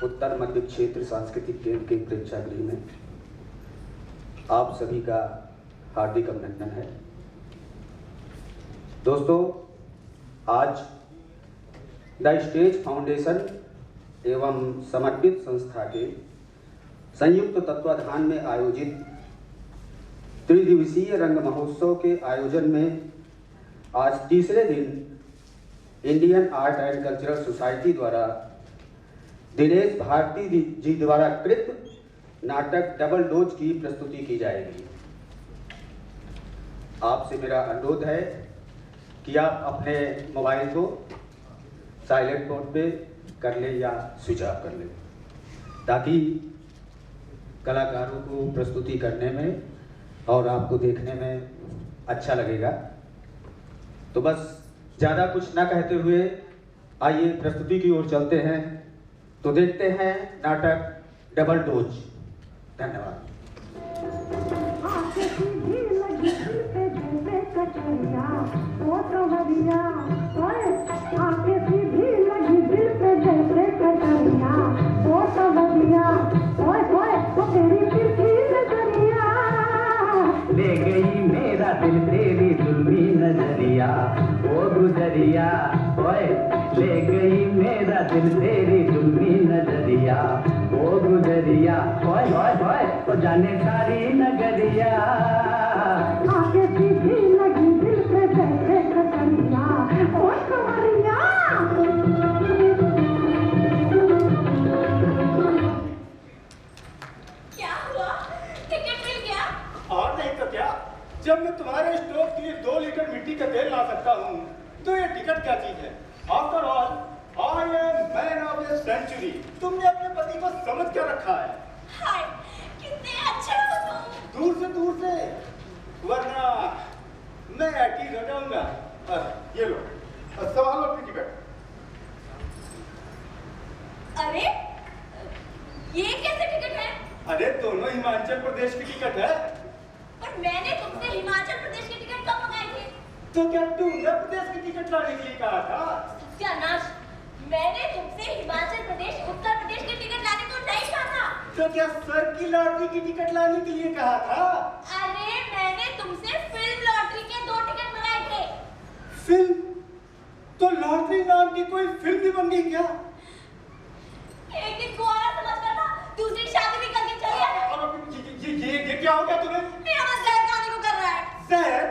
उत्तर मध्य क्षेत्र सांस्कृतिक केंद्र के प्रेक्षागृह में आप सभी का हार्दिक अभिनंदन है। दोस्तों, आज द स्टेज फाउंडेशन एवं समर्पित संस्था के संयुक्त तत्वाधान में आयोजित त्रिदिवसीय रंग महोत्सव के आयोजन में आज तीसरे दिन Indian art and cultural society द्वारा दिनेश भारती जी द्वारा कृत नाटक डबल डोज की प्रस्तुति की जाएगी। आपसे मेरा अनुरोध है कि आप अपने मोबाइल को साइलेंट मोड पे कर लें या स्विच ऑफ कर लें, ताकि कलाकारों को प्रस्तुति करने में और आपको देखने में अच्छा लगेगा। तो बस ज़्यादा कुछ ना कहते हुए आइए प्रस्तुति की ओर चलते हैं। तो देखते हैं नाटक डबल डोज। धन्यवाद। ले गई मेरा दिल तेरी जुल्मी नजरिया, ओ गुजरिया ओए। ले गई मेरा दिल तेरी जुल्मी नजरिया, ओ गुजरिया ओए ओए ओए। ओ जाने सारी नगरिया आके सीधी लगी दिल पे जैसे कटरिया, ओ कमरिया। क्या हुआ? टिकट मिल गया? और नहीं तो क्या, जब मैं तुम्हारे स्टोव के लिए 2 लीटर मिट्टी का तेल ला सकता हूँ तो ये टिकट क्या चीज है? After all I am man of the century. तुमने अपने पति को समझ क्या रखा है? हाय, कितने अच्छे हो तुम। दूर से, वरना मैं एटीज हो जाऊंगा। ये लो, संभालो अपनी टिकट। अरे, ये कैसे टिकट है? अरे दोनों हिमाचल प्रदेश की टिकट है। पर मैंने तुमसे हिमाचल प्रदेश की टिकट कब मंगाई थी? तो क्या तुमने प्रदेश की टिकट लाने के लिए कहा था? सत्यानाश, मैंने तुमसे हिमाचल प्रदेश उत्तर प्रदेश की टिकट लाने को नहीं कहा था। तो क्या सर की लॉटरी की टिकट लाने के लिए कहा था? अरे मैंने तुमसे फिल्म लॉटरी के 2 टिकट मंगाए थे। फिल्म? तो लॉटरी नाम की कोई फिल्म भी बन गई क्या? एक दिन कुआरा समझकर था, दूसरी शादी भी करके चली आया। ये क्या हो गया तुम्हें? मेरा बस जहर खाने को कर रहा है। जहर?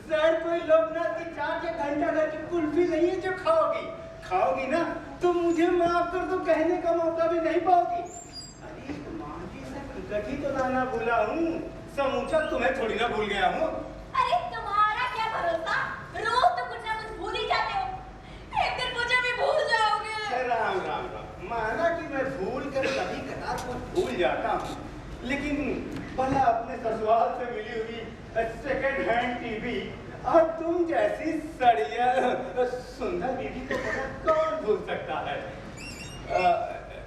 जहर कोई लोकनाथ की चाट या घंटा घर की कुल्फी नहीं है जो खाओगी ना तो मुझे माफ कर दो, कहने का मौका भी नहीं पाओगी। अरे तुम्हारी से टिकट ही तो लाना भूला हूँ, समूचा तुम्हें थोड़ी ना भूल गया हूँ। अरे तुम्हारा क्या भरोसा, रोज तो कुछ ना कुछ भूल ही जाते हो। एक दिन मुझे भी भूल जाओगे। राम राम राम, माना कि मैं भूल कर कभी कदार कुछ भूल जाता हूँ, लेकिन भला अपने ससुराल से मिली हुई सेकंड हैंड टीवी और तुम जैसी सड़िया सुंदर बीवी को कौन भूल सकता है?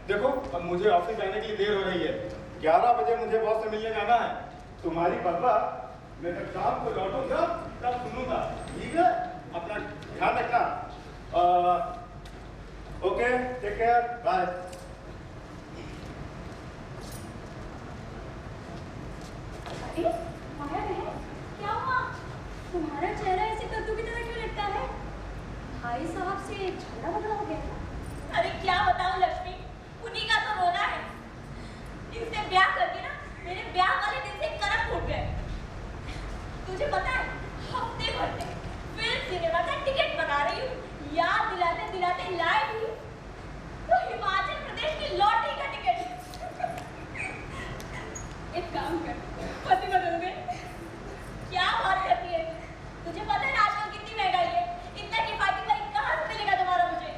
देखो, अब मुझे ऑफिस जाने के लिए देर हो रही है। 11 बजे मुझे बॉस से मिलने जाना है। तुम्हारी बदला मैं जब शाम को लौटूंगा तब सुनूंगा, ठीक है? अपना ध्यान रखना। Okay, take care, bye. अरे माया बहन, क्या हुआ? तुम्हारा चेहरा ऐसे कद्दू की तरह क्यों लगता है? भाई साहब से झगड़ा बगड़ा हो गया? अरे क्या बताऊं लक्ष्मी, उन्हीं का तो रोना है। इनसे ब्याह करके ना मेरे ब्याह वाले दिन से करम फूट गए। तुझे पता है, हफ्ते भर से फिल्म सिनेमा का टिकट बना रही हूँ, याद दिलाते दिलाते लाई भी तो हिमाचल प्रदेश की लॉटरी का टिकट। एक काम कर, पति बदल दे। क्या बात करती है? तुझे पता है आजकल कितनी महंगाई है, इतना किफायती भाई कहाँ से मिलेगा तुम्हारा मुझे?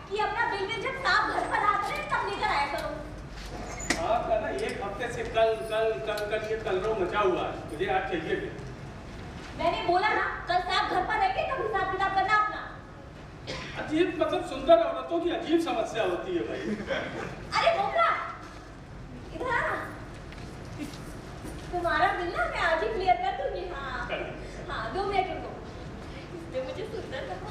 कि अपना बिल जब साहब घर पर आते हैं तब लेकर आया करो। आपका ना एक हफ्ते से कल ये कलरव मचा हुआ है, मुझे आज चाहिए भी। मैंने बोला ना कल साहब घर पर रहेंगे तब हिसाब किताब करना अपना। अजीब मतलब सुंदर औरतों की अजीब समस्या होती है भाई। अरे बोकरा इधर आ ना, तुम्हारा बिल ना मैं आज ही क्लियर कर दूंगी। हाँ 2 मिनट रुको, इसमें मुझे सुंदर लगा।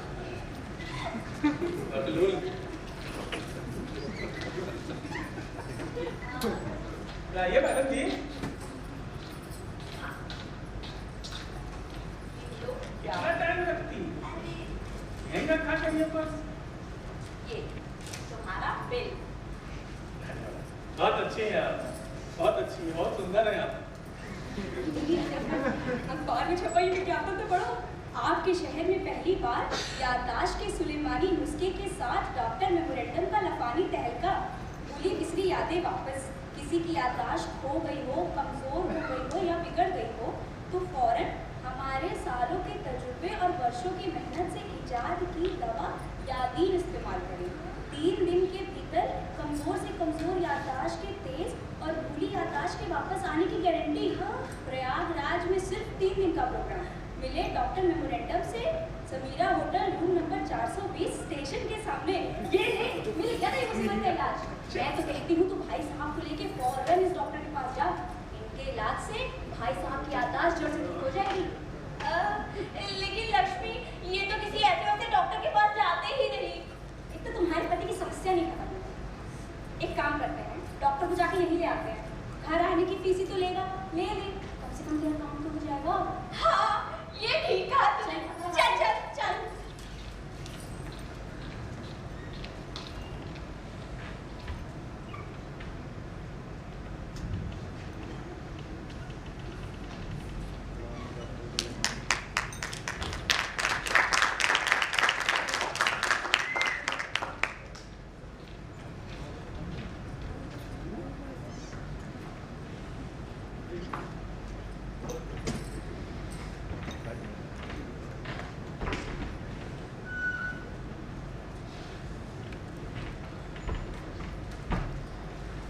ये मैडम जी क्या टाइम लगती यही रखा चाहिए बस। ये तुम्हारा बिल। बहुत अच्छी है आप, बहुत अच्छी है, बहुत सुंदर है आप। अखबार में छपा ये विज्ञापन तो पढ़ो। आपके शहर में पहली बार याददाश्त के सुलेमानी नुस्खे के साथ डॉक्टर मेमोरेंडम का लफानी तहलका। भूली बिसरी यादें वापस। किसी की याददाश्त खो गई हो, कमजोर हो गई हो या बिगड़ गई हो तो फौरन हमारे सालों के तजुर्बे और वर्षों की मेहनत से इजाद की दवा यादीन इस्तेमाल करें। 3 दिन के भीतर कमजोर से कमजोर याददाश्त के तेज और भूली याददाश्त के वापस आने की गारंटी। हाँ, प्रयागराज में सिर्फ 3 दिन का प्रोग्राम। मिले डॉक्टर मेमोरेंडम से, Samira hotel room number 420 station के सामने। ये मिल गया ना ये मुसीबत का इलाज। मैं तो कहती हूँ तो भाई साहब को लेके फौरन इस डॉक्टर के पास जाओ। इनके इलाज से भाई साहब की याददाश्त जड़ से ठीक हो जाएगी। लेकिन लक्ष्मी ये तो किसी ऐसे डॉक्टर के पास जाते ही नहीं। एक तो तुम्हारे पति की समस्या नहीं खत्म होती। एक काम करते हैं, डॉक्टर को जाके यहीं ले आते हैं। घर आने की फीस ही तो लेगा, ले कम से कम तेरा काम तो हो जाएगा। हाँ ये ठीक है। चल चल चल।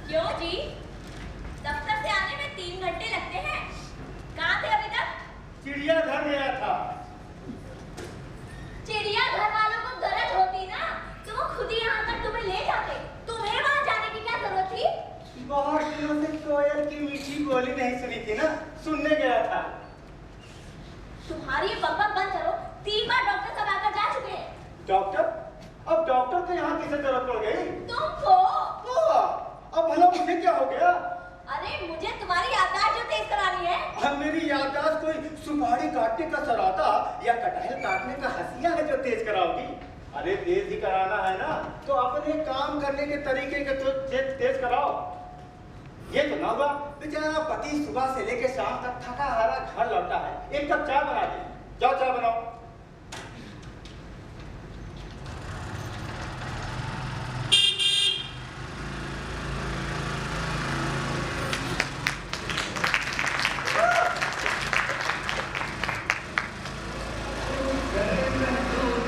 क्यों जी? दफ्तर से आने में 3 घंटे लगते हैं। कहाँ थे अभी तक? चिड़ियाघर गया था। चिड़ियाघर वालों को गरज होती ना तो वो खुद ही यहाँ तक तुम्हें ले जाते। तुम्हें वहाँ जाने की क्या जरूरत थी? बहुत दिनों से कोयल की मीठी बोली नहीं सुनी थी ना, सुनने गया था। तुम्हारी ये बकबक बंद करो। 3 बार डॉक्टर सब आकर जा चुके हैं। डॉक्टर? अब डॉक्टर को यहाँ किसे जरूरत पड़ गई? तुमको। अब भला मुझे क्या हो गया? अरे मुझे तुम्हारी याददाश्त जो तेज करानी है। अब मेरी याददाश्त कोई सुपारी काटने का सराता या कटहल काटने का हंसिया है जो तेज कराओगी? अरे तेज ही कराना है ना तो अपने काम करने के तरीके के तो तेज कराओ। ये तो ना हुआ, बेचारा पति सुबह से लेकर शाम तक थका हारा घर लौटा है। 1 कप चाय बना दे। जाओ चाय बनाओ।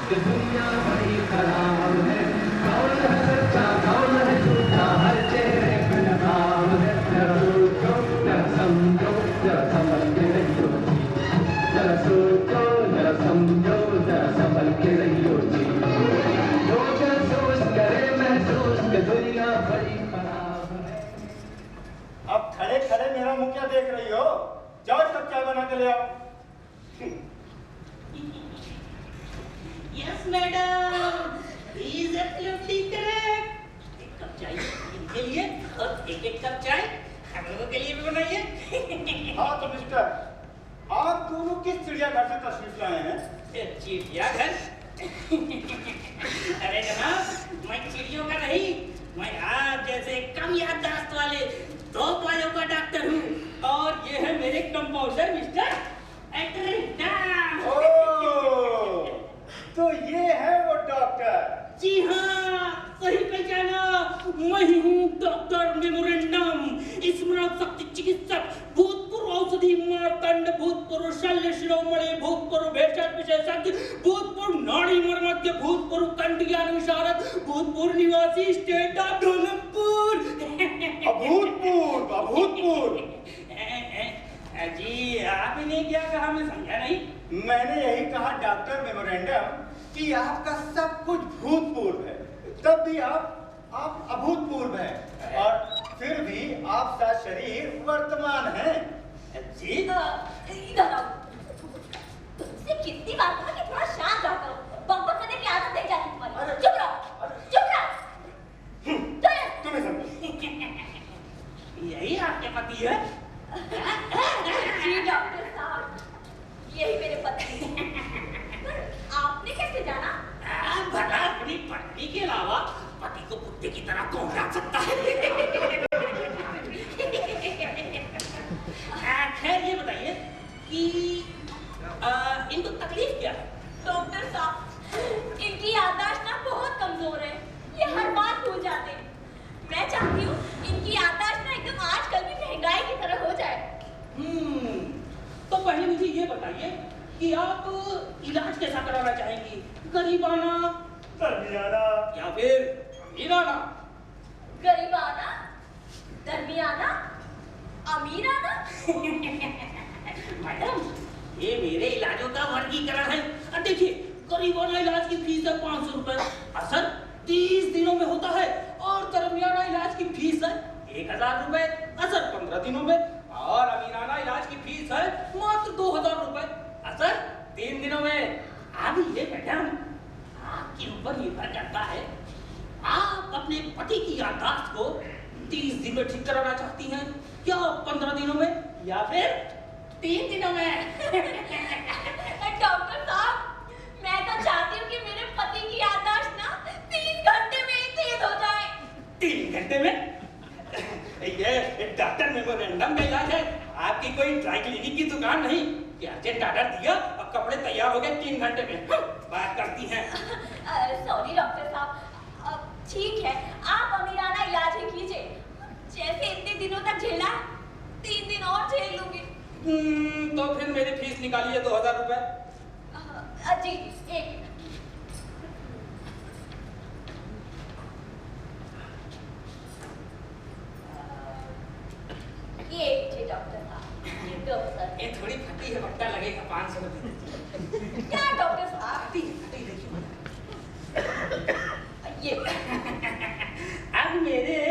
दुनिया बड़ी खराब है, कौन है सच्चा कौन है झूठा, हर चेहरे पे नकाब है। जरा सोचो जरा समझो जरा संभल के रहियो जी, जरा सोचो जरा समझो जरा संभल के रहियो जी। जो महसूस करे महसूस कि दुनिया बड़ी खराब है। अब खड़े खड़े मेरा मुंह क्या देख रही हो? जाओ 1 कप चाय बना के ले आओ। Yes, madam. He is absolutely correct. 1 cup चाय इनके लिए और 1 कप चाय हम लोगों के लिए भी बनाइए। हाँ तो मिस्टर, आप दोनों किस चिड़ियाघर से तशरीफ लाए हैं? चिड़ियाघर? अरे जनाब, मैं चिड़ियों का नहीं, मैं आप जैसे कम याददाश्त वाले 2 वालों का डॉक्टर हूँ। और ये है मेरे कंपाउंडर मिस्टर एटरिटा। तो ये है वो डॉक्टर? जी हाँ, सही पहचाना। मैं हूँ डॉक्टर मेमोरेंडम, स्मरण शक्ति चिकित्सक, भूतपूर्व औषधि बुद्धि मार्तंड भूतपूर्व शल्य शिरोमणि भूतपूर्व भेषज विशेषज्ञ भूतपूर्व नाड़ी मर्मज्ञ भूतपूर्व कंठ ज्ञान विशारद भूतपूर्व निवासी स्टेट ऑफ ढोलकपुर। अभूतपूर्व अभूतपूर्व। जी आपने क्या कहा, मैं समझा नहीं। मैंने यही कहा डॉक्टर मेमोरेंडम कि आपका सब कुछ भूतपूर्व है, तब भी आप अभूतपूर्व हैं, और फिर भी आपका शरीर वर्तमान है। जी इधर आओ। तुमसे कितनी बार कहा कि थोड़ा शांत रहा करो, बकबक करने की आदत नहीं जाती तुम्हारी। चुप रहो, चुप रहो। तुम्हें समझो। यही आपके पति है? जी डॉक्टर साहब, यही मेरे पति हैं। पर आपने कैसे जाना? भला अपनी पत्नी के अलावा पति को कुत्ते की तरह कौन जान सकता है? खैर ये बताइए कि इनको तकलीफ क्या है? डॉक्टर साहब, इनकी याददाश्त ना बहुत कमजोर है, ये हर बात भूल जाते हैं। मैं चाहती हूँ इनकी याददाश्त ना एकदम आजकल की महंगाई की तरह हो जाए। तो पहले मुझे ये बताइए कि आप इलाज कैसा कराना चाहेंगी? गरीबाना, दरमियाना या फिर अमीराना? गरीबाना, दरमियाना, अमीराना? मैडम, ये मेरे इलाजों का वर्गीकरण है। अब देखिए, गरीबाना इलाज की फीस है 500 रुपए, असर 30 दिनों में होता है, और दरमियाना इलाज की फीस है 1000 रुपए, असर 15 दिनों में, और अमीराना इलाज की फीस है मात्र 2000 रुपए, असर 3 दिनों में। अब ये मैडम आपके ऊपर निर्भर करता है, आप अपने पति की याददाश्त को 30 दिन में ठीक कराना चाहती हैं, या 15 दिनों में, या फिर 3 दिनों में? डॉक्टर साहब, मैं तो चाहती हूँ कि मेरे पति की याददाश्त ना 3 घंटे में ही तेज हो जाए। 3 घंटे में? ये डॉक्टर मेमोरेंडम का इलाज है, आपकी कोई ड्राई क्लीनिक की दुकान नहीं कि अर्जेंट ऑर्डर दिया और कपड़े तैयार हो गए 3 घंटे में। बात करती हैं। सॉरी डॉक्टर साहब, ठीक है, आप अमीराना इलाज ही कीजिए। जैसे इतने दिनों तक झेला, 3 दिन और झेल लूंगी। तो फिर मेरी फीस निकालिए 2000 रुपए। जी, एक ये जी डॉक्टर साहब, ये डॉक्टर। ये थोड़ी फटी है, पट्टा लगेगा 500 रुपए। क्या डॉक्टर साहब? देखिए ये अब मेरे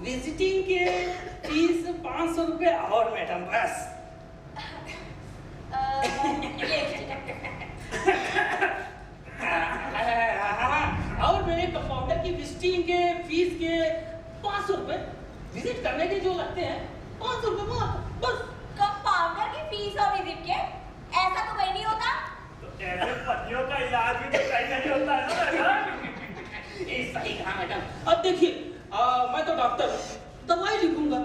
विजिटिंग के फीस 500 रुपए और मैडम, बस। और मेरे कंपाउंडर की विजिटिंग के फीस के 500 रुपए, विजिट करने के जो लगते हैं 500 रुपए मात्र, बस। कंपाउंडर की फीस और विजिट के, ऐसा तो कहीं नहीं होता। तो ऐसे पतियों का इलाज भी तो कहीं नहीं होता है ना। ये सही कहा मैडम। अब देखिए, मैं तो डॉक्टर हूँ, दवाई लिखूंगा,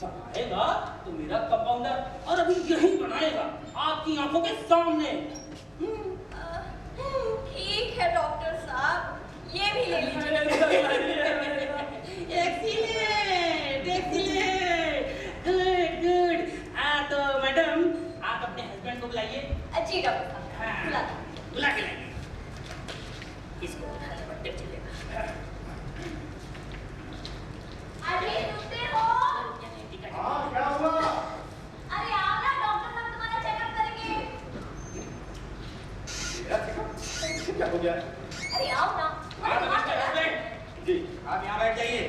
बनाएगा तो मेरा कंपाउंडर, और अभी यही बनाएगा आपकी आंखों के सामने। ठीक है डॉक्टर साहब, ये भी ले लीजिए। Excellent, excellent, good good. तो मैडम, आप अपने हस्बैंड को बुलाइए। जी डॉक्टर साहब, बुला दो। बुला के लाइए। इसको उठा ले, बट्टे चलेगा। अरे सुनते हो? हाँ, क्या हुआ? अरे आओ ना, डॉक्टर साहब तुम्हारा चेकअप करेंगे। क्या हो गया? अरे आओ ना। जी, आप यहाँ बैठ जाइए,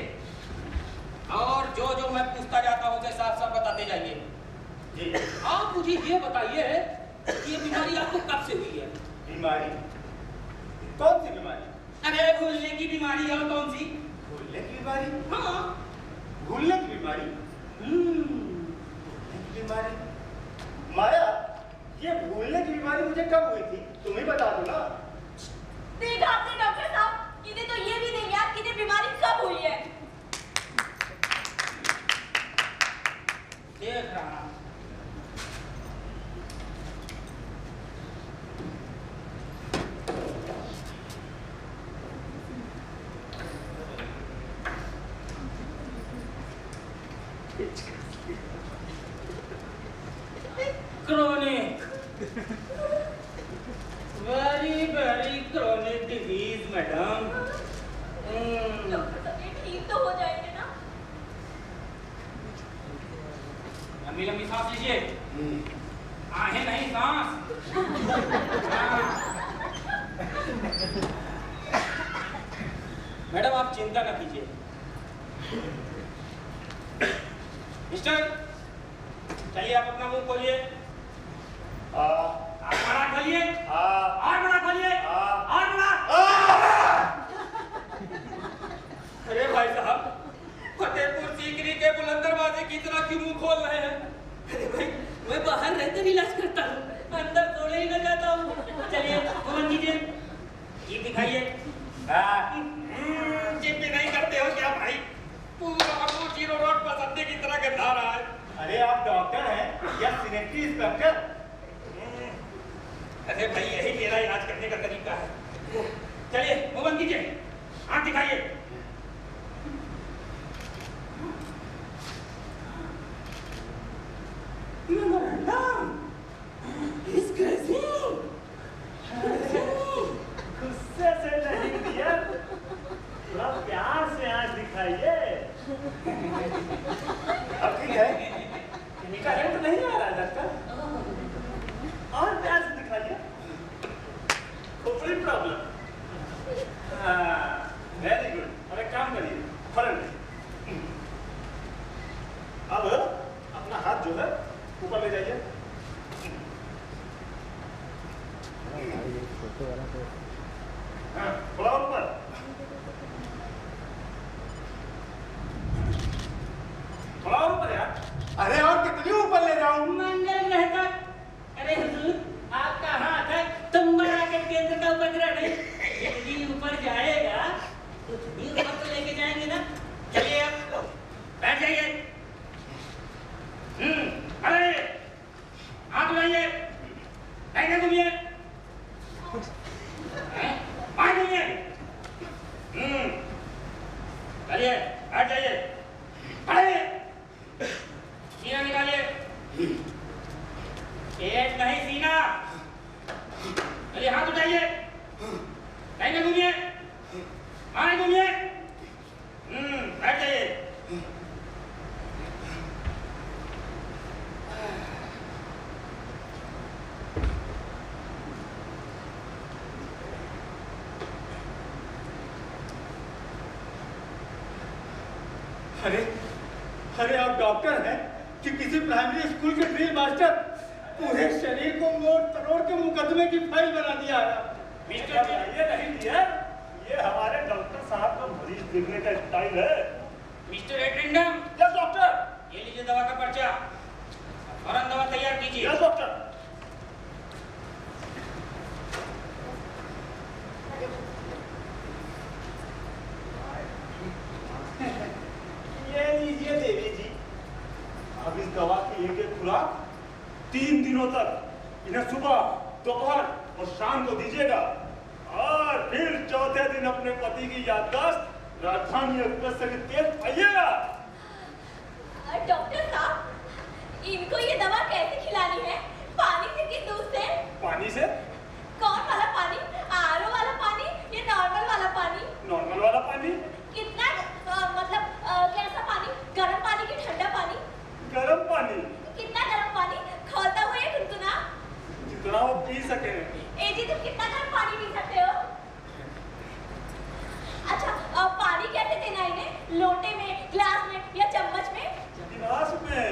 और जो जो मैं पूछता जाता हूँ उसे साफ साफ बताते जाइए। जी। आप मुझे ये बताइए कि ये बीमारी आपको कब से हुई है? बीमारी? कौन सी बीमारी? अरे भूलने की बीमारी है, और कौन सी? भूलने की बीमारी? हाँ। भूलने की बीमारी? भूलने की बीमारी? माया, ये भूलने की बीमारी मुझे कब हुई थी? तुम ही बता दो ना। देखा आपने डॉक्टर साहब, इन्हें तो ये भी नहीं याद कि इन्हें बीमारी कब हुई है। देख रहा। Very chronic disease madam. Doctor साहब ये ठीक तो हो जाएंगे ना? लंबी लंबी सांस लीजिए। आहें नहीं, सांस। मैडम आप चिंता न कीजिए। मिस्टर, चलिए आप अपना मुंह खोलिए। आप बड़ा खोलिए। और बड़ा खोलिए। और बड़ा। अरे भाई साहब, फतेहपुर सीकरी के बुलंद दरवाजे की तरह क्यों मुंह खोल रहे हैं? अरे भाई, मैं बाहर रहकर इलाज करता हूँ, अंदर थोड़े ही न जाता हूँ। चलिए फोन कीजिए, जीप दिखाइए। जीप भी नहीं करते हो क्या भाई? पूरा जीरो रोड बसंते की तरह गंधा रहा है। अरे आप डॉक्टर हैं या सिनेटरी इंस्पेक्टर? अरे भाई, यही मेरा इलाज करने का तरीका है। चलिए मुंह बंद कीजिए, आँख दिखाइए। गुस्से से नहीं डियर, थोड़ा प्यार से आँख दिखाइए। अब ठीक है, करंट नहीं आ रहा डॉक्टर, और प्यार से दिखाइए। खोपड़ी प्रॉब्लम। Very good. अब एक काम करिए, फ्रंट। अब अपना हाथ जो है ऊपर ले जाइए। हाँ, थोड़ा ऊपर। थोड़ा ऊपर यार। अरे और कितनी ऊपर ले जाऊं? मंगल ग्रह तक। अरे हुजूर, आपका हाथ है तुम्बरा के केंद्र का उपग्रह नहीं। जितनी ऊपर जाएगा उतनी ऊपर तो लेके जाएंगे ना। चलिए अब बैठ जाइए। अरे हाथ उठाइए, ऐसे घूमिए, आगे घूमिए। चलिए बैठ जाइए। अरे सीना निकालिए। पेट नहीं, सीना। चलिए हाथ उठाइए, ऐसे घूमिए, आगे घूमिए। बैठ जाइए। अरे अरे आप डॉक्टर हैं कि किसी प्राइमरी स्कूल के ड्रिल मास्टर? पूरे शरीर को मोड़ तरोड़ के मुकदमे की फाइल बना दिया है। मिस्टर ये नहीं डियर, ये हमारे डॉक्टर साहब का मरीज देखने का स्टाइल है। मिस्टर एड्रिंडम, यस डॉक्टर। ये लीजिए दवा का पर्चा, फौरन दवा तैयार कीजिए। Yes doctor. ये लीजिए देवी जी, अब इस दवा की एक एक खुराक 3 दिनों तक इन्हें सुबह, दोपहर और शाम को दीजिएगा, और फिर चौथे दिन अपने पति की याददाश्त राजधानी एक्सप्रेस से तेज पाइएगा। डॉक्टर साहब, इनको ये दवा कैसे खिलानी है? पानी से कि दूध से? पानी से। कौन वाला पानी? आरओ वाला पानी या नॉर्मल वाला पानी? नॉर्मल वाला पानी। कितना मतलब कैसा पानी? गर्म पानी कि ठंडा पानी? गर्म पानी। कितना गर्म पानी? खौलता हुआ या गुनगुना? जितना वो पी सके। ए जी, तुम कितना गर्म पानी पी सकते हो? अच्छा, पानी कैसे देना है इन्हें? लोटे में, ग्लास में या चम्मच में? गिलास में।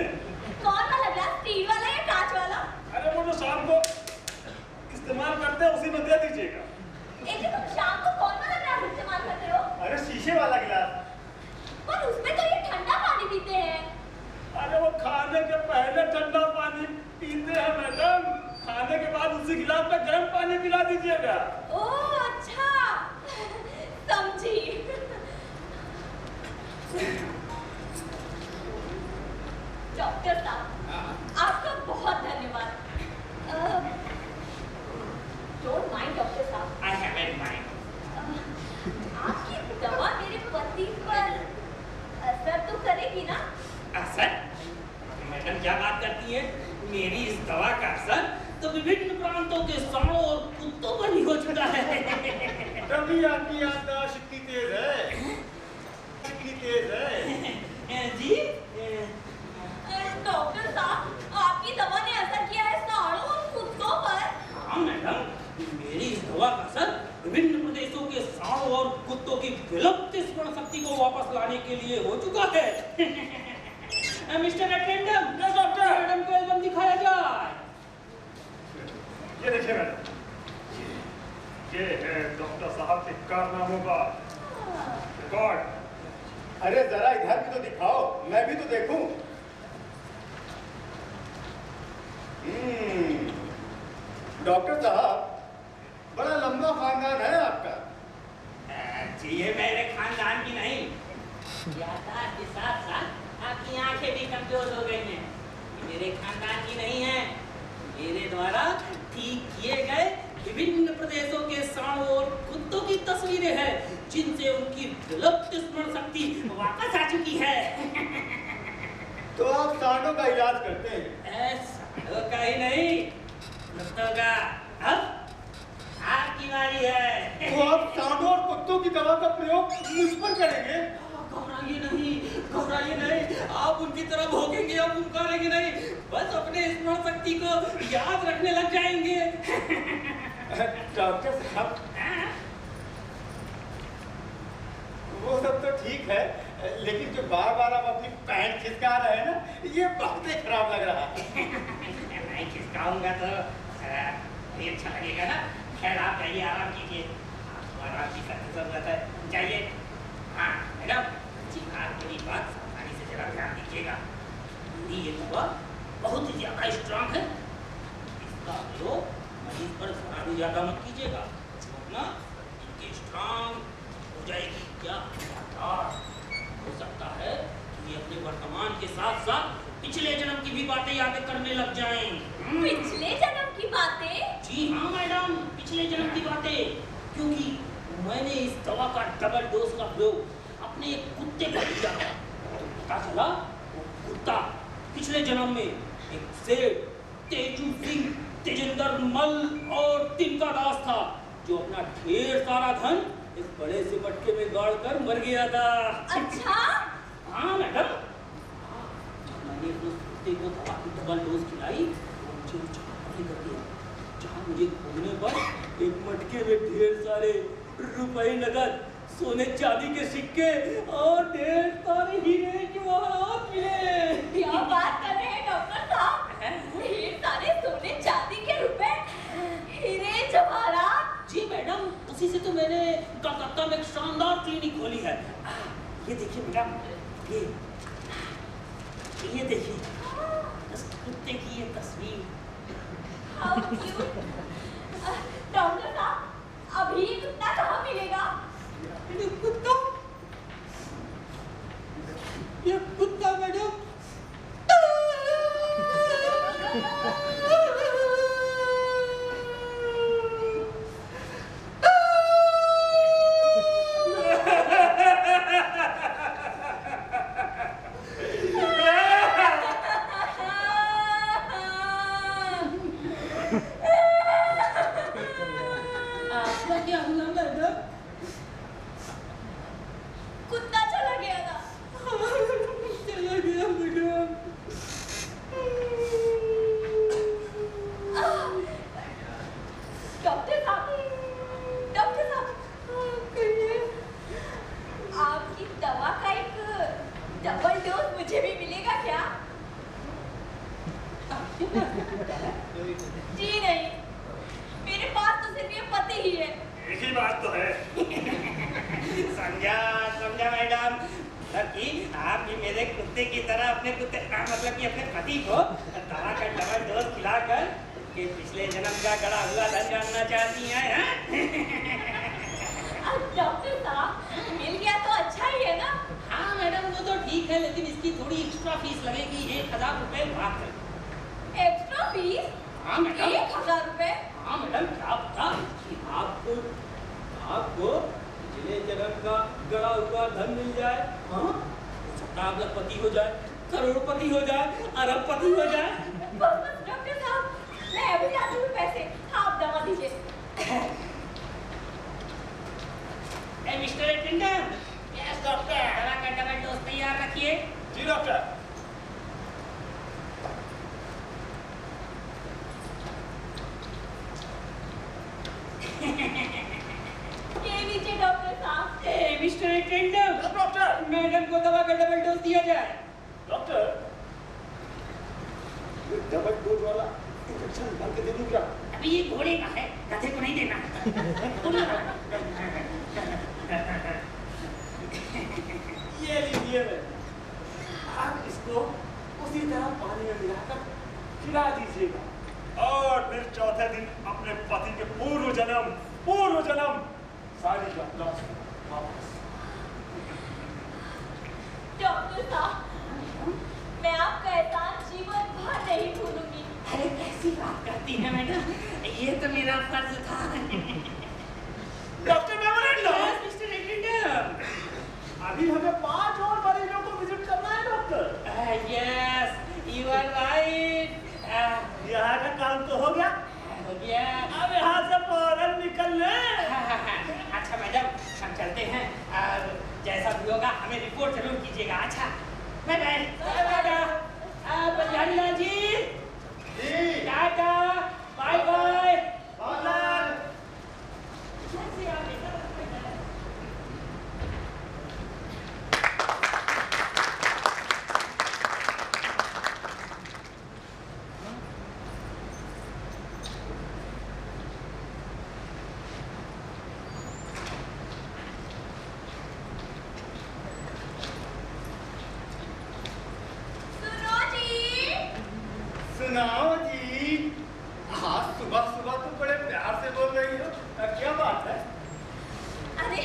कौन वाला ग्लास? स्टील वाला या कांच वाला? अरे वो जो शाम को इस्तेमाल करते हैं उसी में दे दीजिएगा। ए जी, तुम शाम को कौन वाला ग्लास इस्तेमाल करते हो? अरे शीशे वाला गिलास। पर उसमें तो ये ठंडा पानी पीते हैं। अरे वो खाने के पहले ठंडा पानी पीते हैं मैडम, खाने के बाद उसी गिलास में गर्म पानी पिला दीजिएगा। ओह अच्छा, समझी। डॉक्टर साहब, आपका बहुत धन्यवाद। डोंट माइंड डॉक्टर साहब, आई हैव इन माइंड। आपकी दवा मेरे पति पर असर तो करेगी ना? असर? मैडम क्या बात करती है? मेरी इस दवा का असर तो विभिन्न तभी आपकी याददाश्त इतनी तेज है, इतनी तेज है। जी डॉक्टर साहब, आपकी दवा ने असर किया है साड़ों और कुत्तों पर। हाँ मैडम, मेरी इस दवा का असर विभिन्न प्रदेशों के सांडों और कुत्तों की विलुप्त स्मरण शक्ति को वापस लाने के लिए हो चुका है। मिस्टर अटेंडेंट, मैडम को एल्बम दिखाया जाए। ये देखिए मैडम, ये है डॉक्टर साहब के कारनामों का रिकॉर्ड। अरे जरा इधर भी तो दिखाओ, मैं भी तो देखूं। डॉक्टर साहब, बड़ा लंबा खानदान है आपका। जी ये मेरे खानदान की नहीं, याददाश्त के साथ साथ आपकी आंखें भी कमजोर हो गई हैं। ये मेरे खानदान की नहीं है, मेरे द्वारा ठीक किए गए विभिन्न प्रदेशों के सांडों और कुत्तों की तस्वीरें हैं, जिनसे उनकी विलुप्त स्मरण शक्ति वापस आ चुकी है। तो आप सांडों का इलाज करते हैं? सांडों का ही नहीं, कुत्तों का। अब आपकी बारी है। तो आप सांडों और कुत्तों की दवा का प्रयोग मुझ पर करेंगे? घबराइए नहीं, आप उनकी तरह भोगेंगे या पुकारेंगे नहीं, बस अपने स्मरण शक्ति को याद रखने लग जाएंगे। डॉक्टर साहब, वो सब तो ठीक है, लेकिन जो बार बार आप अपनी पैंट खिसका रहे हैं ना, ये बहुत ही खराब लग रहा है। नहीं खिसकाऊंगा तो ये अच्छा लगेगा ना। खैर आप जाइए, आराम कीजिए, आपको आराम की सख्त जरूरत है, जाइए। हाँ मैडम जी, आप मेरी बात सावधानी से जरा ध्यान दीजिएगा। ये दवा बहुत ही ज्यादा स्ट्रांग है, इसका प्रयोग मरीज पर जरा भी ज्यादा मत कीजिएगा, वरना इनकी स्ट्रांग हो जाएगी। क्या हो सकता है कि ये अपने वर्तमान के साथ साथ पिछले जन्म की भी बातें याद करने लग जाएं। पिछले जन्म की बातें? जी हाँ मैडम, पिछले जन्म की बातें, क्योंकि मैंने इस दवा का डबल डोज का प्रयोग अपने एक कुत्ते पर किया था। तो पता चला वो कुत्ता पिछले जन्म में एक सेठ तेजू सिंह तेजेंद्र मल और तिनका दास था, जो अपना ढेर सारा धन एक बड़े से मटके में गाड़ कर मर गया था। अच्छा? हाँ मैडम, मैंने उस कुत्ते को दवा की डबल डोज खिलाई, मुझे कर दिया, जहाँ मुझे खोलने पर एक मटके में ढेर सारे रुपए नगद, सोने चांदी के सिक्के और ढेर सारे हीरे जवाहरात मिले। क्या बात कर रहे हैं डॉक्टर साहब? ढेर सारे सोने चांदी के रुपए, हीरे जवाहरात? जी मैडम, उसी से तो मैंने कलकत्ता में एक शानदार क्लिनिक खोली है। ये देखिए मैडम, ये देखिए उस कुत्ते की ये तस्वीर। How cute! डॉक्टर साहब, अभी ये कुत्ता कहाँ मिलेगा? ये कुत्ता मैडम कुत्ता चला गया था। चला गया मैडम। डॉक्टर साहब, कहिए, आपकी दवा का एक डबल डोज मुझे भी मिलेगा क्या? जी नहीं, मेरे पास तो सिर्फ ये पति ही है। एक ही बात तो है। समझा मैडम, कि आप भी मेरे कुत्ते की तरह अपने कुत्ते मतलब कि अपने पति को दवा का डबल डोज खिलाकर कि पिछले जन्म का गड़ा हुआ धन जानना चाहती हैं? डॉक्टर साहब, मिल गया तो अच्छा ही है ना? हाँ मैडम, वो तो ठीक है, लेकिन इसकी थोड़ी एक्स्ट्रा फीस लगेगी, 1000 रुपए मात्र। Extra fees? हाँ मैडम। 1000 रुपए? हाँ मैडम, क्या पता कि आपको पिछले जन्म का गड़ा हुआ धन मिल जाए। हाँ, हो सकता है आप लखपति हो जाए, करोड़पति हो जाए, अरबपति हो जाए। बस डॉक्टर साहब, मैं अभी लाती हूँ पैसे, आप दवा दीजिए। Mister attendant. Yes doctor. दवा का डबल डोज तैयार रखिए। जी डॉक्टर। ये लीजिए डॉक्टर साहब। Mister attendant, doctor. मैडम को दवा का डबल डोज दिया जाए। डॉक्टर, ये डबल डोज वाला इंजेक्शन भर के दे दूं क्या? अभी ये घोड़े का है, गधे को नहीं देना। ये लीजिए मैं। आप इसको उसी तरह पानी में मिलाकर खिला दीजिएगा। और फिर चौथे दिन अपने पति के पूर्व जन्म सारी यात्रा से वापस। डॉक्टर साहब, मैं आपका एहसान जीवन भर नहीं भूलूंगी। अरे कैसी बात करती है मैडम, ये तो मेरा फर्ज था। Doctor memorandum, Yes, Mr. Attendant. अभी हमें 5 और मरीजों को विजिट करना है doctor. Yes, you are right. यहाँ का काम तो हो गया, हो गया। अब यहाँ से फौरन निकल ले। अच्छा मैडम, हम चलते हैं और जैसा भी होगा हमें रिपोर्ट जरूर कीजिएगा। अच्छा बाय बाय। बलिहारी जी, टाटा, बाय बाय। सुनो जी। सुनाओ जी। आज सुबह सुबह तो बड़े प्यार से बोल रही हो, क्या बात है? अरे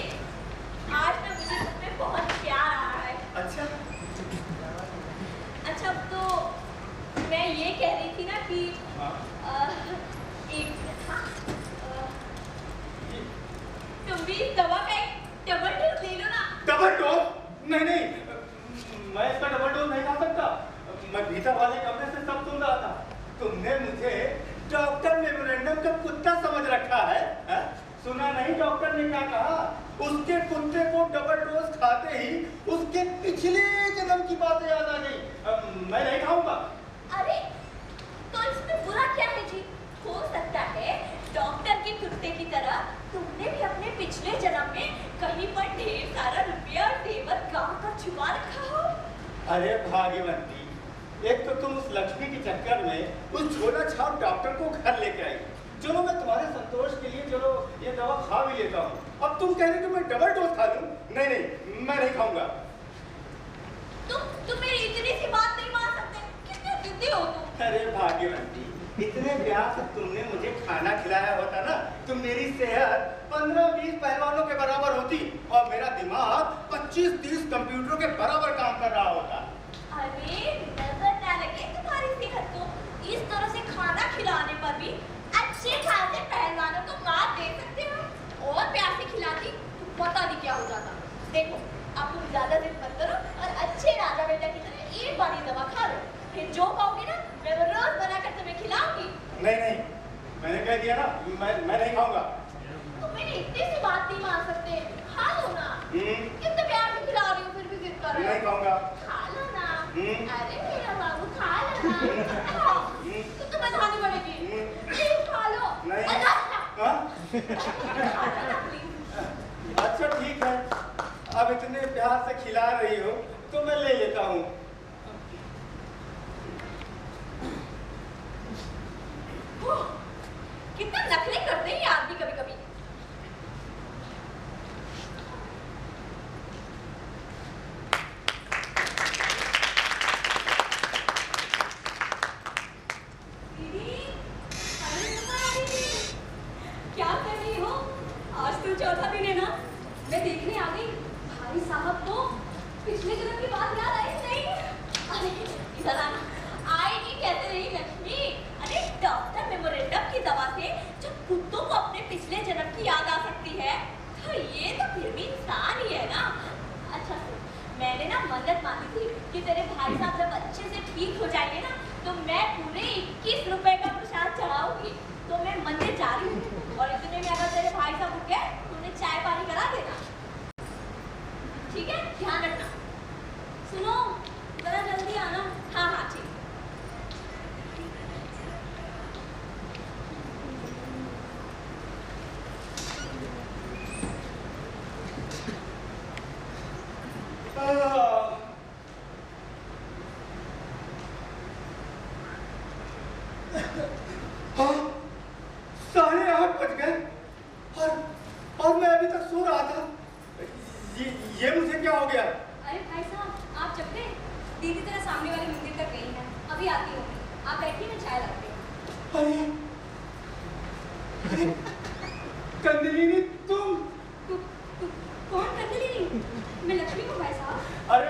आज ना मुझे तुम पे बहुत प्यार आ रहा है। अच्छा, अच्छा तो मैं ये कह रही थी ना कि हाँ। एक तुम भी इस दवा का एक डबल डोज ले लो ना। Double dose? नहीं नहीं, मैं इसका डबल डोज नहीं खा सकता। मैं भीतर वाले कमरे से सब सुन रहा था। तुमने मुझे डॉक्टर मेमोरेंडम का कुत्ता समझ रखा है, हा? सुना नहीं डॉक्टर ने क्या कहा? उसके कुत्ते को डबल डोज खाते ही उसके पिछले जन्म की बातें याद आ गई। मैं नहीं खाऊंगा। अरे तो इसमें बुरा क्या है जी? हो सकता है डॉक्टर के कुत्ते की तरह तुमने भी अपने पिछले जन्म में कहीं पर ढेर सारा रुपया और जेवर गांव का छुपा रखा हो। अरे भाग्यवंती, एक तो तुम उस लक्ष्मी के चक्कर में उस झोला छाप डॉक्टर को घर लेके आई। चलो मैं तुम्हारे संतोष के लिए चलो ये दवा खा भी लेता हूँ। अब तुम कह रहे हो मैं डबल डोज खा लूं? नहीं नहीं, मैं नहीं खाऊंगा। तुम मेरी इतनी सी बात नहीं मान सकते? कितने जिद्दी हो तुम। अरे भाग्यवंती, इतने प्यार से तुमने मुझे खाना खिलाया होता ना, तो मेरी सेहत 15-20 पहलवानों के बराबर होती और मेरा दिमाग 25-30 कंप्यूटरों के बराबर काम कर रहा होता। अरे नजर ना लगे तुम्हारी सेहत को। इस तरह से खाना खिलाने पर भी अच्छे खासे पहलवानों को मात दे सकते हो। और प्यार से खिलाती तो पता नहीं क्या हो जाता। देखो अब तुम ज्यादा जिद मत करो और अच्छे राजा बेटा की तरह एक बार ये दवा खा लो। फिर जो खाओगे ना मैं वो रोज बनाकर तुम्हें खिलाऊंगी। नहीं नहीं, मैंने कह दिया ना, मैं नहीं खाऊंगा। तुम मेरी इतनी सी बात नहीं मान सकते। खा लो ना। कितने प्यार से खिला रही हो फिर भी जिद कर रहे हो। नहीं खाऊंगा। खा लो ना। अरे मेरा बाबू खा लो ना। खाओ। तो तुम्हें खानी पड़ेगी। प्लीज खा लो। नहीं। अल्लाह। हाँ? खा लो ना प्लीज। अच्छा ठीक है, अब इतने प्यार से खिला रही हो तो मैं ले लेता हूँ। कितना नखरे करते हैं ये आदमी कभी कभी। क्या कर रही हो? आज तो चौथा दिन है ना। मैं देखने आ गई भाई साहब को पिछले जन्म की बात याद आई नहीं। अरे इधर आना। आएगी कैसे रही लक्ष्मी? अरे डॉक्टर मेमोरेंडम की दवा से जब कुत्तों को अपने पिछले जन्म की याद आ सकती है तो ये तो फिर भी इंसान ही है ना। अच्छा सुन, मैंने ना मन्नत मांगी थी कि तेरे भाई साहब जब अच्छे से ठीक हो जाएंगे ना तो मैं पूरे 21 रुपए का प्रसाद चढ़ाऊंगी। तो मैं मंदिर जा रही हूँ और इतने में अगर तेरे भाई साहब उठ गए तो उन्हें चाय पानी करा देना।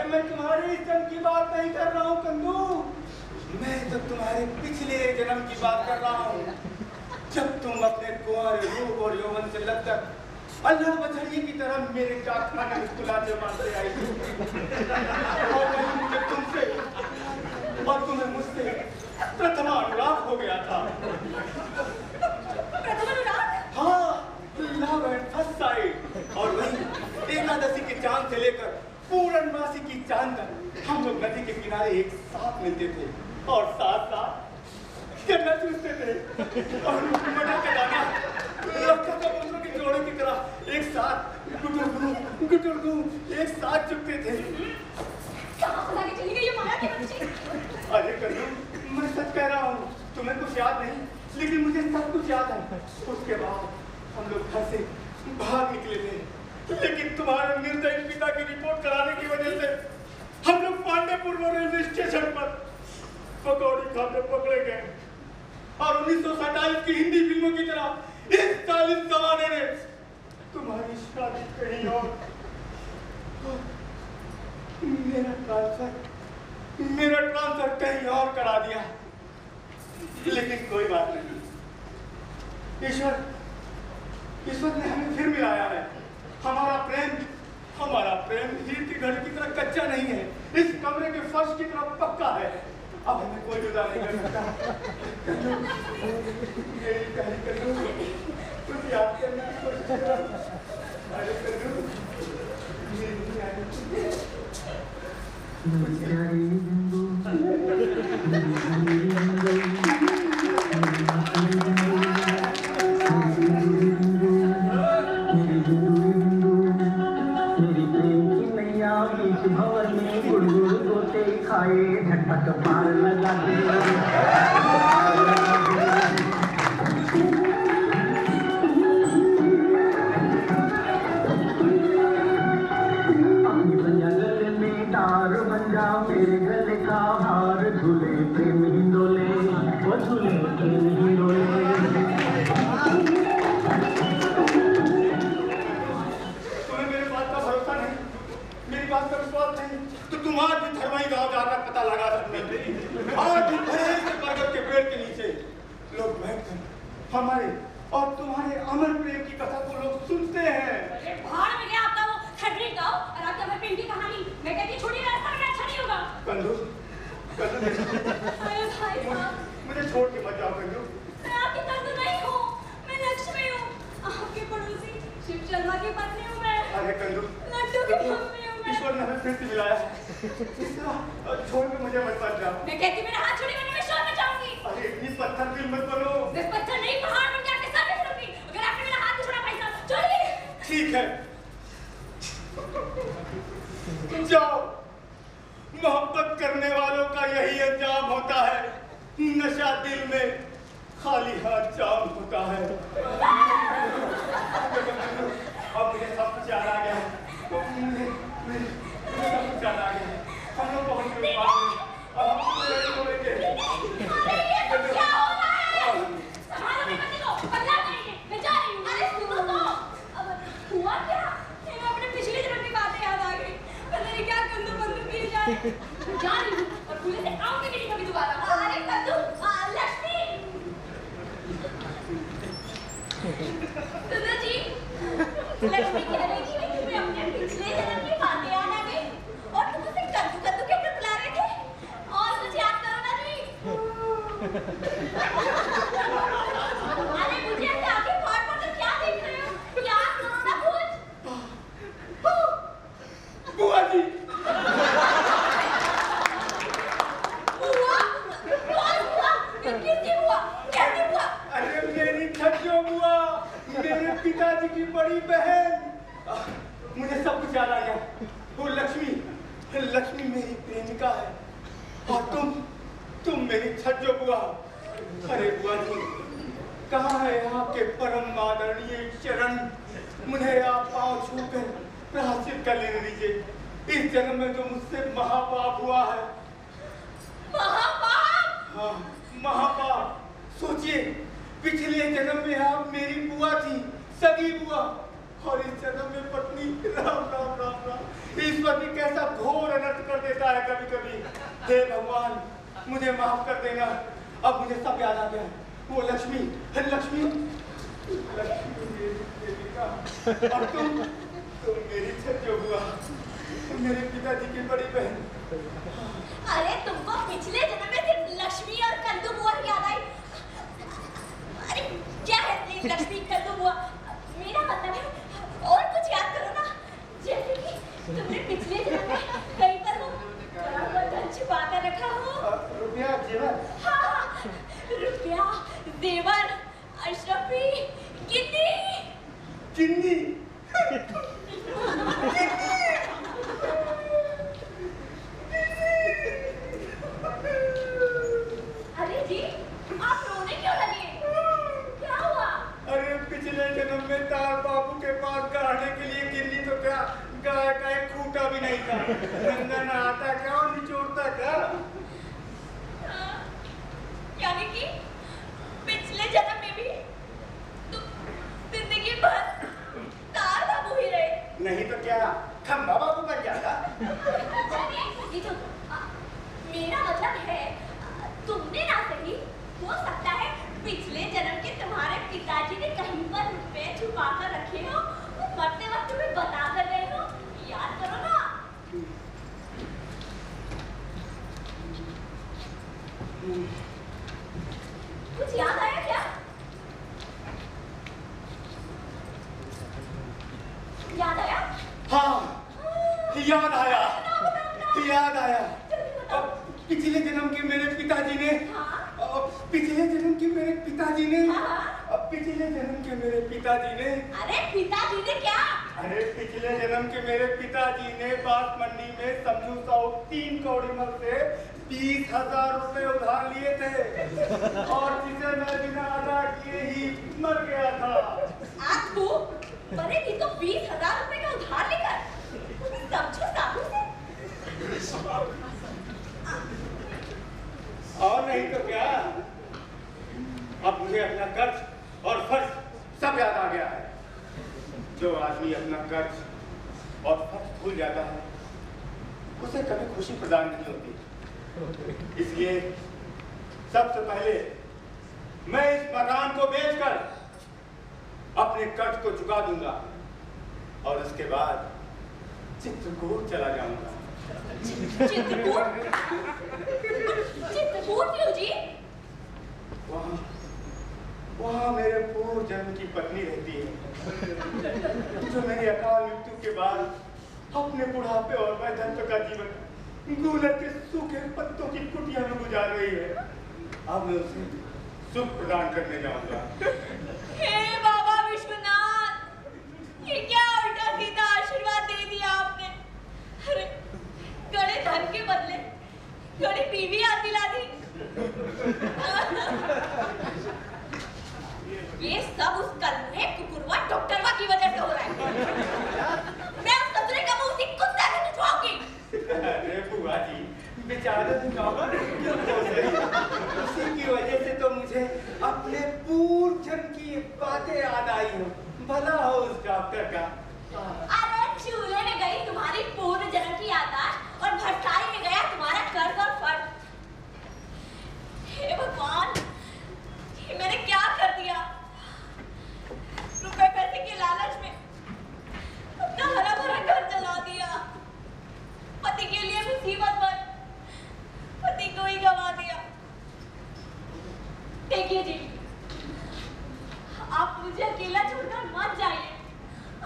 मैं तुम्हारे इस जन्म की बात नहीं कर रहा हूँ कंदू, मैं तो तुम्हारे पिछले जन्म की बात कर रहा हूँ, जब तुम अपने कुंवारे रूप और यौवन से लगकर अल्लाह बछड़िए की तरह मेरे डाकखाने में तुलाचे मारते आई और मुझे तुमसे और तुम्हें मुझसे प्रथम अनुराग हो गया था। प्रथम अनुराग? हाँ, लव एट फर्स्ट साइट। और वही एकादशी के चांद से लेकर पूर्णमासी की चांद तक हम लोग नदी के किनारे एक साथ मिलते थे और साथ साथ गन्ना चूसते थे और मटर का दाना लड़का कबूतरों के जोड़े की तरह एक साथ गुटुरगू एक साथ चुपते थे। कहाँ भुला के चली गई ये माया की बच्ची? अरे कन्नू, मैं सच कह रहा हूँ, तुम्हें कुछ याद नहीं, लेकिन मुझे सब कुछ याद है। उसके बाद हम लोग घर से बाहर निकले थे, लेकिन तुम्हारे निर्दयी पिता की रिपोर्ट कराने की वजह से हम लोग पांडेपुर में रेलवे स्टेशन पर पकौड़ी खाते पकड़े गए और 1947 की हिंदी फिल्मों की तरह इस चालीस जमाने ने तुम्हारी शादी कहीं और मेरा ट्रांसफर कहीं और करा दिया। लेकिन कोई बात नहीं, ईश्वर ने हमें फिर मिलाया है। हमारा प्रेम हीर की घड़ी की तरह कच्चा नहीं है, इस कमरे के फर्श की तरह पक्का है। अब हमें कोई जुदा नहीं कर सकता। मेरी पहली कन्नू, कुछ याद करने की कोशिश करो। अरे कन्नू, भवन में गुड़गुड़ गोते खाए झटपट पार लगा अपनी बंजा गले में तार बन जा मेरे गले का हार झूले प्रेम हिंदोले वो झूले प्रेम हिंदोले। बात का विश्वास नहीं तो तुम आज भी धरवाई गांव जाकर पता लगा सकते थे। आज भी बरगद के पेड़ के नीचे लोग बैठकर हमारे और तुम्हारे अमर प्रेम की कथा को लोग सुनते हैं। अरे भाड़ में गया आपका वो खटरी गाँव और आपका अमर प्रेम की कहानी। मैं कहती छोड़ी रास्ता में अच्छा नहीं होगा। कंदू, अरे भाई साहब, मुझे छोड़ के मत जाओ कंदू। मैं आपकी कंदू नहीं हूँ, मैं लक्ष्मी हूँ, आपके पड़ोसी शिव शर्मा की पत्नी हूँ मैं। अरे कंदू, लड्डू की मम्मी हूँ मैं। ईश्वर ने हमें फिर से मिलाया है। इस तरह छोड़ के मुझे मत जाओ। मैं कहती मेरा हाथ छोड़ी वरना मैं शोर मचाऊंगी। अरे इतनी पत्थर दिल मत बनो। मैं पत्थर नहीं पहाड़ बन के आपके सामने खड़ूंगी अगर आपने मेरा हाथ छोड़ा भाई साहब। छोड़िए। ठीक है, जाओ। मोहब्बत करने वालों का यही अंजाम होता है, नशा दिल में, खाली हाथ जाम होता है। अब मुझे सब कुछ याद आ गया है। मुझे सब कुछ याद आ गया है। हम लोग बहुत बड़ी बात है। अब हम कुछ नहीं बोलेंगे। अरे ये सब क्या हो रहा है? संभालो मेरे पति को, बदला करेंगे। मैं जा रही हूँ। अरे सुनो तो। अब हुआ क्या? मैं अपने पिछले जन्म की बातें याद आ गई। पता नहीं क्या कंदू बंदू किए जा रहे। जा रही हूँ और पुलिस से आऊंगी नहीं कभी दोबारा। अरे कंदू, लक्ष्मी। सुनो जी, लक्ष्मी कह रही थी कि तुम्हें अपने पिछले जन्म की बातें याद आ गई और तुम उसे कद्दू कद्दू कहकर बुला रहे थे। और कुछ याद करो ना जी। अरे मुझे ऐसे आंखें फाड़ फाड़ कर क्या देख रहे हो? याद करो ना कुछ। बुआ जी, बुआ? कौन बुआ? किसकी बुआ? कैसी बुआ? अरे मेरी छज्जो बुआ, मेरे पिताजी की बड़ी बहन। मुझे सब कुछ याद आ गया। वो लक्ष्मी मेरी प्रेमिका है और तुम मेरी छज्जो बुआ। अरे बुआ जी, कहाँ है आपके परम आदरणीय चरण? मुझे आप पाँव छूकर प्रायश्चित कर लेने दीजिए। इस जन्म में जो मुझसे महापाप हुआ है। महापाप? हाँ, महापाप। सोचिए, पिछले जन्म में आप मेरी बुआ थी, सगी बुआ, और इस जन्म में पत्नी। राम राम राम राम। ईश्वर भी कैसा घोर अनर्थ कर देता है कभी कभी। हे भगवान, मुझे माफ कर देना। अब मुझे सब याद आ गया। वो लक्ष्मी, लक्ष्मी, लक्ष्मी मेरी देविका, और तुम मेरी छज्जो बुआ, मेरे पिताजी की बड़ी बहन। अरे तुमको पिछले जन्म में सिर्फ लक्ष्मी और कद्दू बुआ याद आई। अरे क्या है ये लक्ष्मी कद्दू बुआ? मेरा मतलब है और कुछ याद करो ना, जैसे कि तुमने पिछले जन्म में कहीं पर वो धन छुपा कर रखा हो। रुपया, जेवर। हाँ, रुपया, जेवर, अशरफी, गिन्नी। गिन्नी। अरे जी, आप रोने क्यों लगे? क्या हुआ? अरे पिछले जन्म में तार बाबू के पास गाड़ने के लिए गिन्नी तो क्या, गाय का एक खूंटा भी नहीं था। गंगा नहाता क्या और निचोड़ता क्या? यानी कि पिछले जन्म में भी तुम जिंदगी भर तार बाबू ही रहे। नहीं तो क्या, खंबा बाबू बन जाता। ये तो मेरा मतलब है, तुमने ना सही, हो सकता है पिछले जन्म के तुम्हारे पिताजी ने कहीं पर रुपए छुपा कर रखे हो, वो मरते वक्त तुम्हें बता कर गए हो। याद करो ना। कुछ याद आया क्या? याद आया? हाँ, याद आया, याद आया। अब पिछले जन्म के मेरे पिताजी ने, पिछले जन्म के मेरे पिताजी ने, पिछले जन्म के मेरे पिताजी ने। अरे पिताजी ने क्या? अरे पिछले जन्म के मेरे पिताजी ने बास मंडी में समझू 3 कौड़ी मल से 20,000 रुपए उधार लिए थे, और जिसे मैं बिना अदा किए ही मर गया था। आप तू मरेगी तो 20,000 रुपए का उधार लेकर? समझो साधु से। और नहीं तो क्या, अब मुझे अपना कर्ज और फर्ज सब याद आ गया है। जो आदमी अपना कर्ज और फर्ज भूल जाता है, उसे कभी खुशी प्रदान नहीं होती। इसलिए सबसे पहले मैं इस मकान को बेचकर अपने कर्ज को चुका दूंगा, और उसके बाद चित्रकूट चला जाऊंगा। चित्रकूट? चित्रकूट क्यों जी? वहाँ मेरे पूर्व जन्म की पत्नी रहती है, जो मेरी अकाल मृत्यु के बाद अपने बुढ़ापे और वैधव्य का जीवन गूलर के सूखे पत्तों की कुटिया में गुजार रही है। अब मैं उसे सुख प्रदान करने जाऊंगा। हे बाबा विश्वनाथ, ये क्या उल्टा सीधा आशीर्वाद दे दिया आपने। अरे गड़े धन के बदले गड़ी बीवी याद दिला दी। ये सब उस कलमुहे कुकुरवा डॉक्टरवा की वजह से हो रहा है। मैं उस ससुरे का मुंह उसी कुत्ते से निचवाऊंगी। अरे बुआ जी, बेचारे उसी की वजह से तो मुझे अपने पूर्व जन्म की बातें याद आई हो। भला हो उस डॉक्टर का। अरे चूल्हे में गई तुम्हारी पूर्व जन्म की याददाश्त और भटकाई में गया तुम्हारा कर्ज और फर्ज। हे भगवान, ये मैंने क्या कर दिया? रुपए पैसे के लालच में अपना हरा भरा घर जला दिया। पति के लिए मुसीबत बन पति को ही गवा दिया। देखिए जी, आप मुझे अकेला छोड़कर मत जाइए।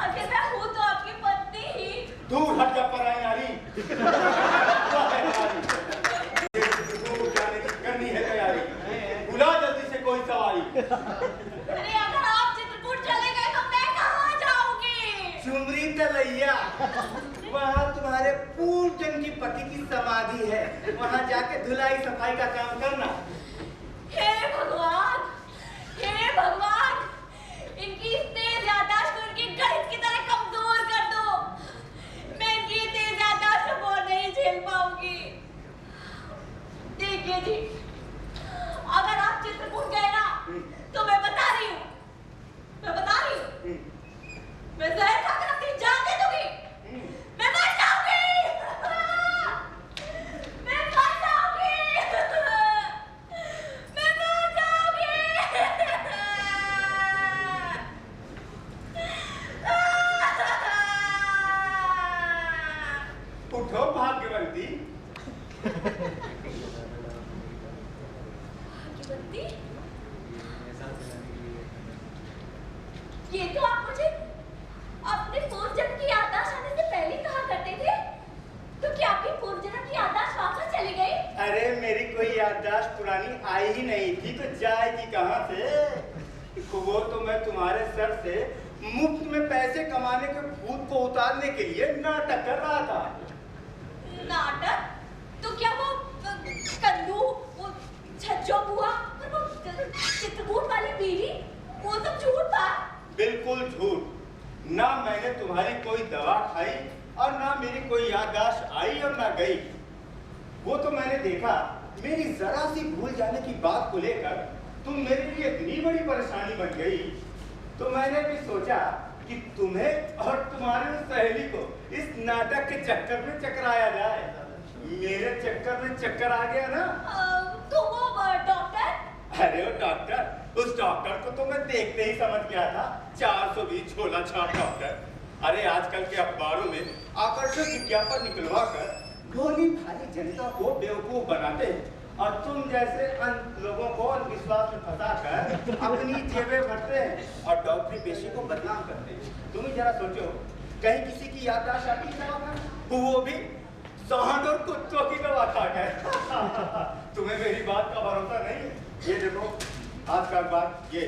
अगर मैं हूँ तो आपकी पत्नी ही। दूर हट जा पराई नारी। जाने की करनी है तैयारी, बुला जल्दी से कोई सवारी। अरे अगर आप चित्रकूट चले गए तो मैं कहाँ जाऊंगी? चुमरी तलैया, वहाँ तुम्हारे पूर्व जन्म की पति की समाधि है, वहाँ जाके धुलाई सफाई का काम करना। हे भगवान, हे भगवान, इनकी इस तेज याददाश्त को इनके गणित की तरह कमजोर कर दो। मैं इनकी तेज याददाश्त को और नहीं झेल पाऊंगी। देखिए जी, अगर आप चित्रकूट गए ना तो मैं बता रही हूँ, मैं जहर खाकर अपनी जान दे दूंगी। मैं मर जाऊंगी। बत्ती, ये तो आप मुझे अपने पूर्व जन्म की याददाश्त आने से पहले कहा करते थे। तो क्या आपकी पूर्व जन्म की याददाश्त वापस चली गई? अरे मेरी कोई याददाश्त पुरानी आई ही नहीं थी तो जाएगी कहाँ से? वो तो मैं तुम्हारे सर से मुफ्त में पैसे कमाने के भूत को उतारने के लिए नाटक कर रहा था। नाटक? तो क्या वो कल्लू, वो छज्जो बुआ और वो चित्रकूट वाली बीवी, वो सब झूठ था? बिल्कुल झूठ। ना मैंने तुम्हारी कोई दवा खाई और ना मेरी कोई याददाश्त आई और ना गई। वो तो मैंने देखा मेरी जरा सी भूल जाने की बात को लेकर तुम मेरे लिए इतनी बड़ी परेशानी बन गई, तो मैंने भी सोचा कि तुम्हें और तुम्हारी उस सहेली को इस नाटक के चक्कर में चकराया जाए। मेरे चक्कर में चक्कर आ गया ना। तो वो डॉक्टर? अरे वो डॉक्टर, उस डॉक्टर को तो मैं देखते ही समझ गया था, 420 झोला छाप डॉक्टर। अरे आजकल के अखबारों में आकर्षक विज्ञापन निकलवा कर भोली भाली जनता को बेवकूफ बनाते और तुम जैसे लोगों को अंधविश्वास में फंसा कर अपनी जेबें भरते हैं और डॉक्टरी पेशे को बदनाम करते हैं। तुम ही जरा सोचो, कहीं किसी की याददाश्त आती है, वो भी सांड और कुत्तों की दवा खा गए। तुम्हें मेरी बात का भरोसा नहीं? ये देखो आज का अखबार, ये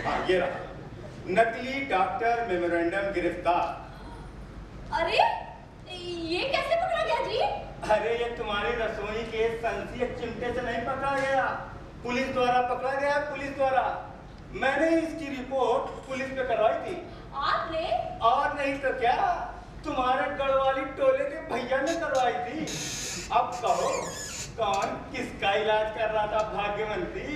हाँ ये रहा, नकली डॉक्टर मेमोरेंडम गिरफ्तार। अरे ये कैसे पकड़ा गया जी? अरे ये तुम्हारी रसोई के संसी चिमटे से नहीं पकड़ा गया, पुलिस द्वारा पकड़ा गया, पुलिस द्वारा। मैंने इसकी रिपोर्ट पुलिस पे करवाई थी। आपने? और नहीं तो क्या, तुम्हारे गढ़वाली टोले के भैया ने करवाई थी। अब कहो कौन किसका इलाज कर रहा था Bhagyavanti?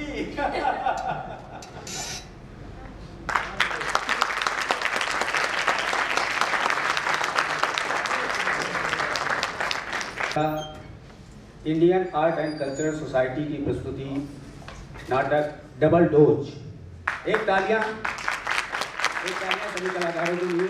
Indian art and cultural society की प्रस्तुति नाटक डबल डोज। एक तालियां सभी कलाकारों के लिए।